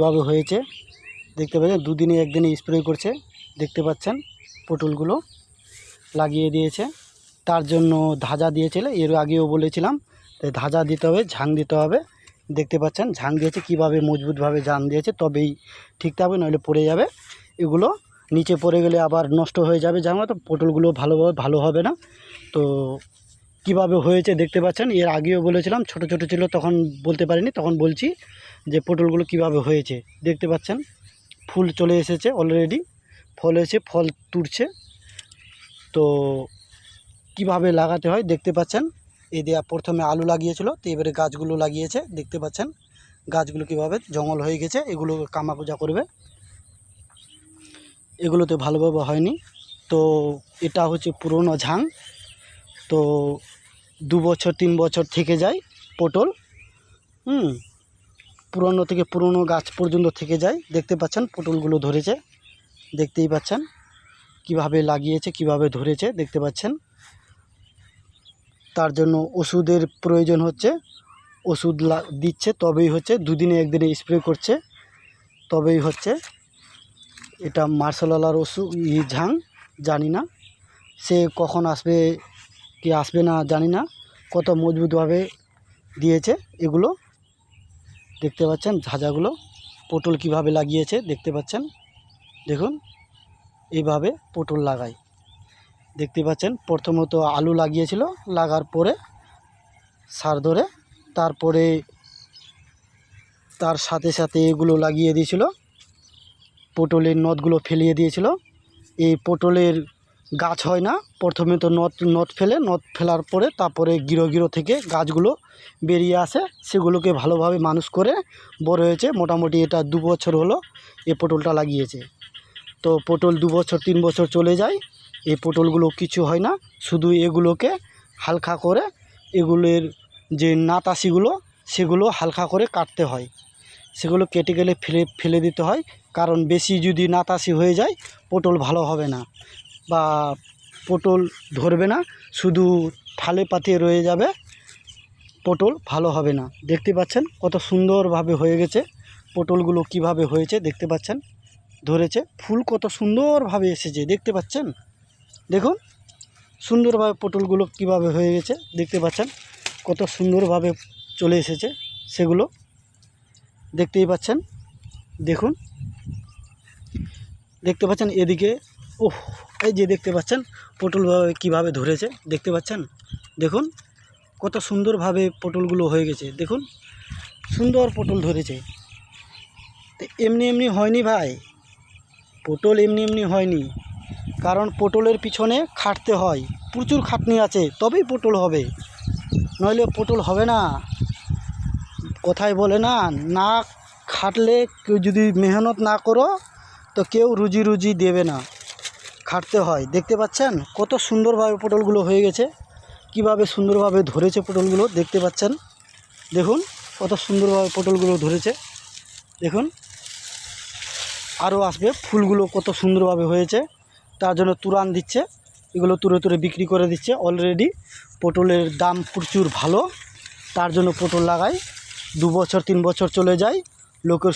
কীভাবে হয়েছে দেখতে পাচ্ছেন, দুদিনে একদিনে স্প্রে করছে। দেখতে পাচ্ছেন পটলগুলো লাগিয়ে দিয়েছে। তার জন্য ধাজা দিয়েছিল, এর আগেও বলেছিলাম ধাজা দিতে হবে, ঝাং দিতে হবে। দেখতে পাচ্ছেন ঝাং দিয়েছে, কীভাবে মজবুতভাবে ঝাং দিয়েছে, তবেই ঠিক থাকবে, নইলে পড়ে যাবে। এগুলো নিচে পড়ে গেলে আবার নষ্ট হয়ে যাবে ঝাঙা, তো পটলগুলো ভালো হবে না। তো কিভাবে হয়েছে দেখতে পাচ্ছেন, এর আগেও বলেছিলাম, ছোট ছোট ছিল তখন বলতে পারিনি, তখন বলছি যে পটলগুলো কিভাবে হয়েছে। দেখতে পাচ্ছেন ফুল চলে এসেছে অলরেডি, ফল এসে ফল তুলছে। তো কিভাবে লাগাতে হয় দেখতে পাচ্ছেন, এই দিয়ে প্রথমে আলু লাগিয়েছিল, তো এবারে গাছগুলো লাগিয়েছে। দেখতে পাচ্ছেন গাছগুলো কিভাবে জঙ্গল হয়ে গেছে, এগুলো কামাকুজা করবে, এগুলোতে ভালোভাবে হয়নি। তো এটা হচ্ছে পুরনো ঝাং, তো 2 বছর 3 বছর থেকে যায় পটল। পুরনো থেকে পুরনো গাছ পর্যন্ত থেকে যায়। দেখতে পাচ্ছেন পটলগুলো ধরেছে, দেখতেই পাচ্ছেন কিভাবে লাগিয়েছে, কিভাবে ধরেছে দেখতে পাচ্ছেন। তার জন্য ওষুধের প্রয়োজন হচ্ছে, ওষুধ দিচ্ছে তবেই হচ্ছে, দুদিনে একদিনে স্প্রে করছে তবেই হচ্ছে। এটা মার্শাল আল্লাহর ওষুধ ঝাং, জানি না সে কখন আসবে কি আসবে না জানি না, কত মজবুতভাবে দিয়েছে এগুলো। দেখতে পাচ্ছেন ঝাঁঝাগুলো, পটল কিভাবে লাগিয়েছে দেখতে পাচ্ছেন। দেখুন এইভাবে পটল লাগায়। দেখতে পাচ্ছেন প্রথমত আলু লাগিয়েছিল, লাগার পরে সার ধরে, তারপরে তার সাথে সাথে এগুলো লাগিয়ে দিয়েছিল, পটলের নথগুলো ফেলিয়ে দিয়েছিল। এই পটলের গাছ হয় না, প্রথমে তো নথ ফেলার পরে তারপরে গিরো থেকে গাছগুলো বেরিয়ে আসে, সেগুলোকে ভালোভাবে মানুষ করে বড় হয়েছে। মোটামুটি এটা 2 বছর হলো এই পটলটা লাগিয়েছে। তো পটল 2 বছর 3 বছর চলে যায়, এই পটলগুলো কিছু হয় না, শুধু এগুলোকে হালকা করে, এগুলোর যে নাতাশিগুলো সেগুলো হালকা করে কাটতে হয়, সেগুলো কেটে গেলে ফেলে দিতে হয়। কারণ বেশি যদি নাতাশি হয়ে যায় পটল ভালো হবে না, বা পটল ধরবে না, শুধু ঠালে পাতিয়ে রয়ে যাবে, পটল ভালো হবে না। দেখতে পাচ্ছেন কত সুন্দরভাবে হয়ে গেছে পটলগুলো, কিভাবে হয়েছে দেখতে পাচ্ছেন, ধরেছে ফুল কত সুন্দরভাবে এসেছে দেখতে পাচ্ছেন। দেখুন সুন্দরভাবে পটলগুলো কিভাবে হয়ে গেছে দেখতে পাচ্ছেন, কত সুন্দরভাবে চলে এসেছে সেগুলো দেখতেই পাচ্ছেন। দেখুন দেখতে পাচ্ছেন এদিকে, ওহ এই যে দেখতে পাচ্ছেন পটলভাবে কিভাবে ধরেছে দেখতে পাচ্ছেন। দেখুন কত সুন্দরভাবে পটলগুলো হয়ে গেছে, দেখুন সুন্দর পটল ধরেছে। তো এমনি হয়নি ভাই, পটল এমনি হয়নি, কারণ পটলের পিছনে খাটতে হয়, প্রচুর খাটনি আছে তবেই পটল হবে, নইলে পটল হবে না। কথায় বলে না, না খাটলে কেউ যদি মেহনত না করো তো কেউ রুজি দেবে না, খাটতে হয়। দেখতে পাচ্ছেন কত সুন্দরভাবে পটলগুলো হয়ে গেছে, কিভাবে সুন্দরভাবে ধরেছে পটলগুলো দেখতে পাচ্ছেন। দেখুন কত সুন্দরভাবে পটলগুলো ধরেছে, দেখুন আরও আসবে, ফুলগুলো কত সুন্দরভাবে হয়েছে, তার জন্য তুরান দিচ্ছে, এগুলো তুরে বিক্রি করে দিচ্ছে। অলরেডি পটলের দাম প্রচুর ভালো, তার জন্য পটল লাগাই, 2 বছর 3 বছর চলে যায়, লোকের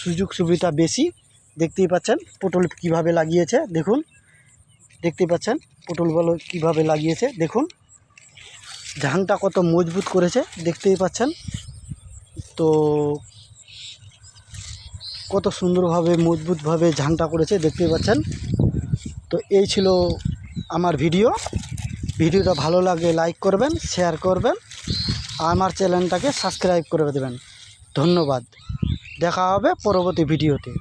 সুযোগ সুবিধা বেশি। দেখতেই পাচ্ছেন পটল কিভাবে লাগিয়েছে, দেখুন দেখতেই পাচ্ছেন পটলগুলো কিভাবে লাগিয়েছে, দেখুন ঝাংটা কত মজবুত করেছে দেখতেই পাচ্ছেন। তো কত সুন্দরভাবে মজবুতভাবে ঝাংটা করেছে দেখতেই পাচ্ছেন। তো এই ছিল আমার ভিডিওটা ভালো লাগে লাইক করবেন, শেয়ার করবেন, আমার চ্যানেলটাকে সাবস্ক্রাইব করে দেবেন। ধন্যবাদ, দেখা হবে পরবর্তী ভিডিওতে।